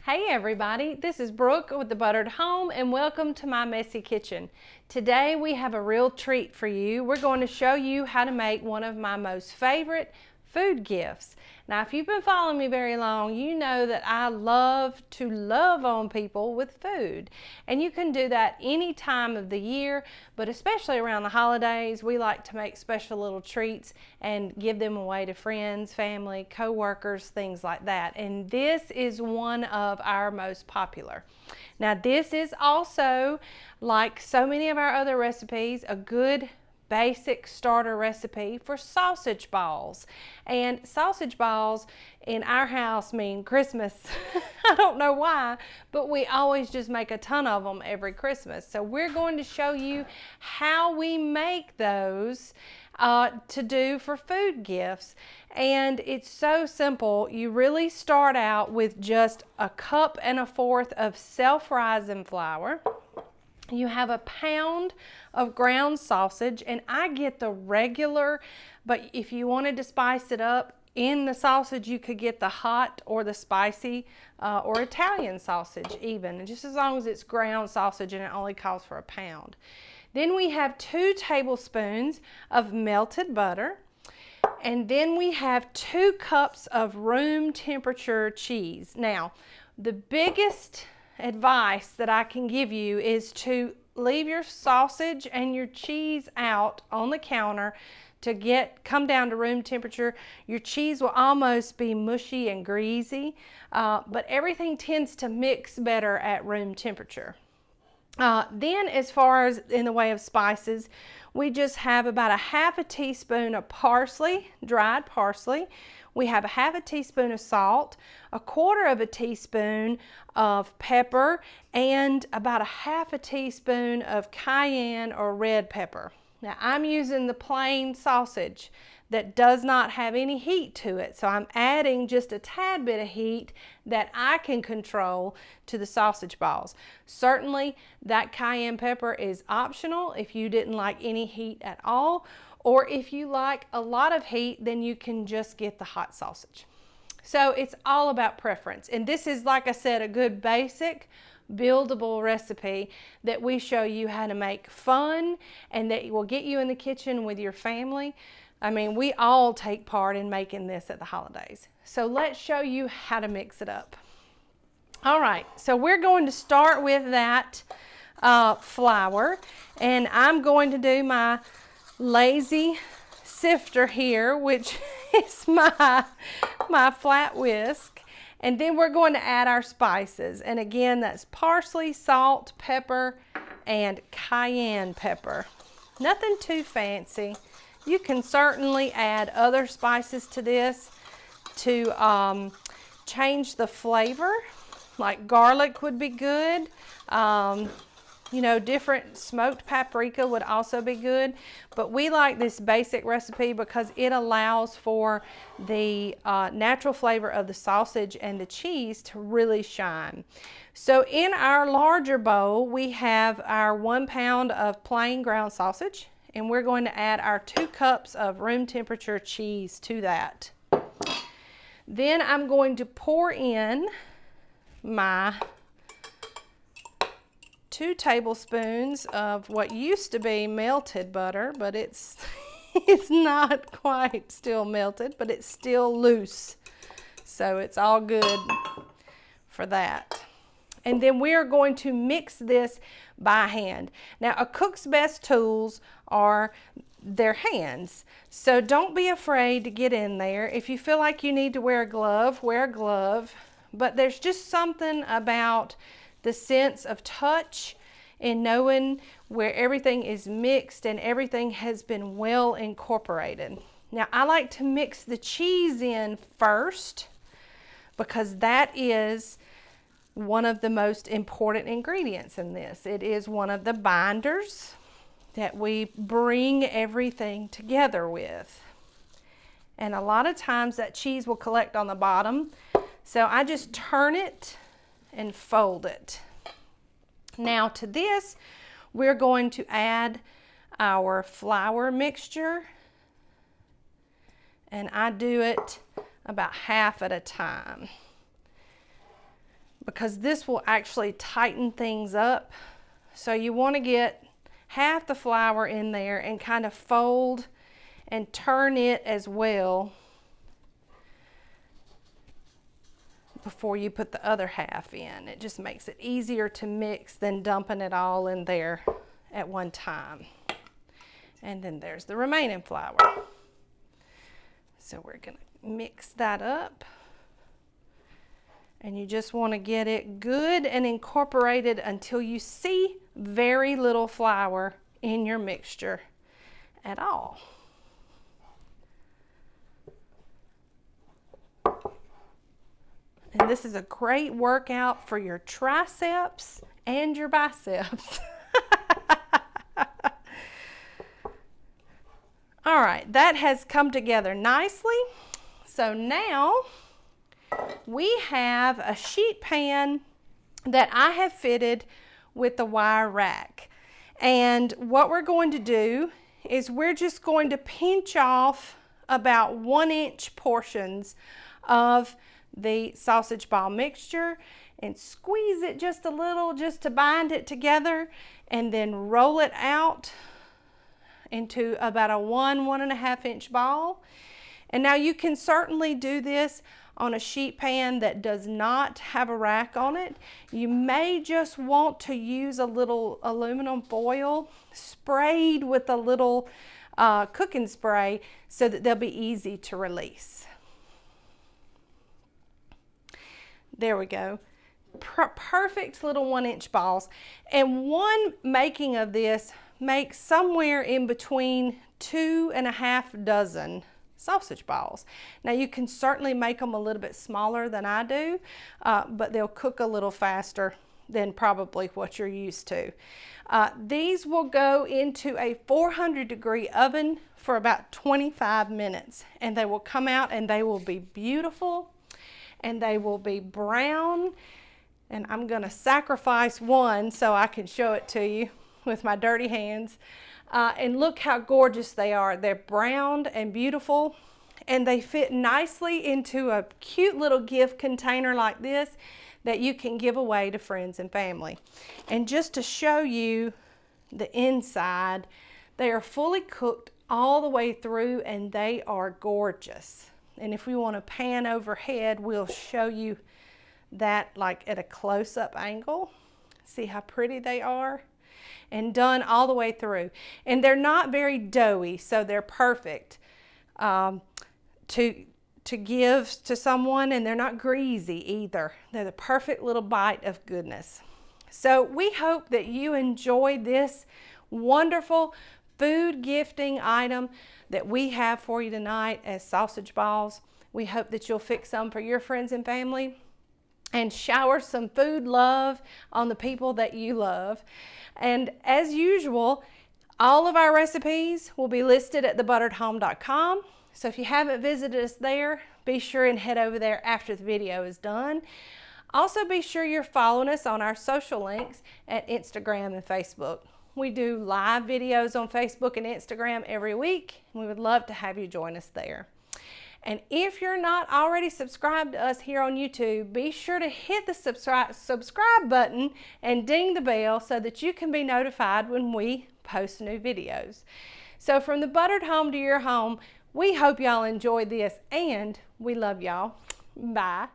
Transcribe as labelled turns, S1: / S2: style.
S1: Hey everybody, this is Brooke with The Buttered Home and welcome to my messy kitchen. Today we have a real treat for you. We're going to show you how to make one of my most favorite food gifts. Now if you've been following me very long, you know that I love to love on people with food. And you can do that any time of the year, but especially around the holidays, we like to make special little treats and give them away to friends, family, co-workers, things like that. And this is one of our most popular. Now this is also, like so many of our other recipes, a good basic starter recipe for sausage balls. And sausage balls in our house mean Christmas. I don't know why, but we always just make a ton of them every Christmas. So we're going to show you how we make those to do for food gifts. And it's so simple. You really start out with just 1.25 cups of self-rising flour. You have 1 pound of ground sausage, and I get the regular, but if you wanted to spice it up in the sausage, you could get the hot or the spicy or Italian sausage even, just as long as it's ground sausage and it only calls for 1 pound. Then we have 2 tablespoons of melted butter, and then we have 2 cups of room temperature cheese. Now, the biggest advice that I can give you is to leave your sausage and your cheese out on the counter to come down to room temperature. Your cheese will almost be mushy and greasy, but everything tends to mix better at room temperature. Then as far as in the way of spices, we just have about 1/2 teaspoon of parsley, dried parsley. We have 1/2 teaspoon of salt, 1/4 teaspoon of pepper, and about 1/2 teaspoon of cayenne or red pepper. Now I'm using the plain sausage that does not have any heat to it, so I'm adding just a tad bit of heat that I can control to the sausage balls. Certainly that cayenne pepper is optional if you didn't like any heat at all, or if you like a lot of heat, then you can just get the hot sausage. So it's all about preference. And this is, like I said, a good basic buildable recipe that we show you how to make fun and that will get you in the kitchen with your family. I mean, we all take part in making this at the holidays. So let's show you how to mix it up. All right, so we're going to start with that flour, and I'm going to do my lazy sifter here, which is my flat whisk, and then we're going to add our spices. And again, that's parsley, salt, pepper, and cayenne pepper. Nothing too fancy. You can certainly add other spices to this to change the flavor, like garlic would be good. You know, different smoked paprika would also be good, but we like this basic recipe because it allows for the natural flavor of the sausage and the cheese to really shine. So in our larger bowl, we have our 1 pound of plain ground sausage, and we're going to add our 2 cups of room temperature cheese to that. Then I'm going to pour in my 2 tablespoons of what used to be melted butter, but it's not quite still melted, but it's still loose. So it's all good for that. And then we are going to mix this by hand. Now, a cook's best tools are their hands. So don't be afraid to get in there. If you feel like you need to wear a glove, wear a glove. But there's just something about the sense of touch in knowing where everything is mixed and everything has been well incorporated. Now, I like to mix the cheese in first because that is one of the most important ingredients in this. It is one of the binders that we bring everything together with. And a lot of times that cheese will collect on the bottom, so I just turn it and fold it. Now to this, we're going to add our flour mixture, and I do it about half at a time. because this will actually tighten things up. So you want to get half the flour in there and kind of fold and turn it as well before you put the other half in. It just makes it easier to mix than dumping it all in there at one time. And then there's the remaining flour. So we're going to mix that up. And you just want to get it good and incorporated until you see very little flour in your mixture at all. And this is a great workout for your triceps and your biceps. All right, that has come together nicely. So now we have a sheet pan that I have fitted with the wire rack. And what we're going to do is we're just going to pinch off about 1-inch portions of the sausage ball mixture and squeeze it just a little just to bind it together, and then roll it out into about a 1.5 inch ball. And now you can certainly do this on a sheet pan that does not have a rack on it. You may just want to use a little aluminum foil sprayed with a little cooking spray so that they'll be easy to release. There we go. Perfect little 1-inch balls. And one making of this makes somewhere in between 2.5 dozen sausage balls. Now you can certainly make them a little bit smaller than I do, but they'll cook a little faster than probably what you're used to. These will go into a 400-degree oven for about 25 minutes, and they will come out and they will be beautiful and they will be brown. And I'm gonna sacrifice one so I can show it to you with my dirty hands. And look how gorgeous they are. They're browned and beautiful, and they fit nicely into a cute little gift container like this that you can give away to friends and family. And just to show you the inside, they are fully cooked all the way through and they are gorgeous. And if we want to pan overhead, we'll show you that like at a close-up angle. See how pretty they are? And done all the way through. And they're not very doughy, so they're perfect to give to someone, and they're not greasy either. They're the perfect little bite of goodness. So we hope that you enjoy this wonderful food gifting item that we have for you tonight as sausage balls. We hope that you'll fix some for your friends and family and shower some food love on the people that you love. And as usual, all of our recipes will be listed at thebutteredhome.com. So if you haven't visited us there, be sure and head over there after the video is done. Also be sure you're following us on our social links at Instagram and Facebook. We do live videos on Facebook and Instagram every week. We would love to have you join us there. And if you're not already subscribed to us here on YouTube, be sure to hit the subscribe button and ding the bell so that you can be notified when we post new videos. So from the buttered home to your home, we hope y'all enjoyed this, and we love y'all. Bye.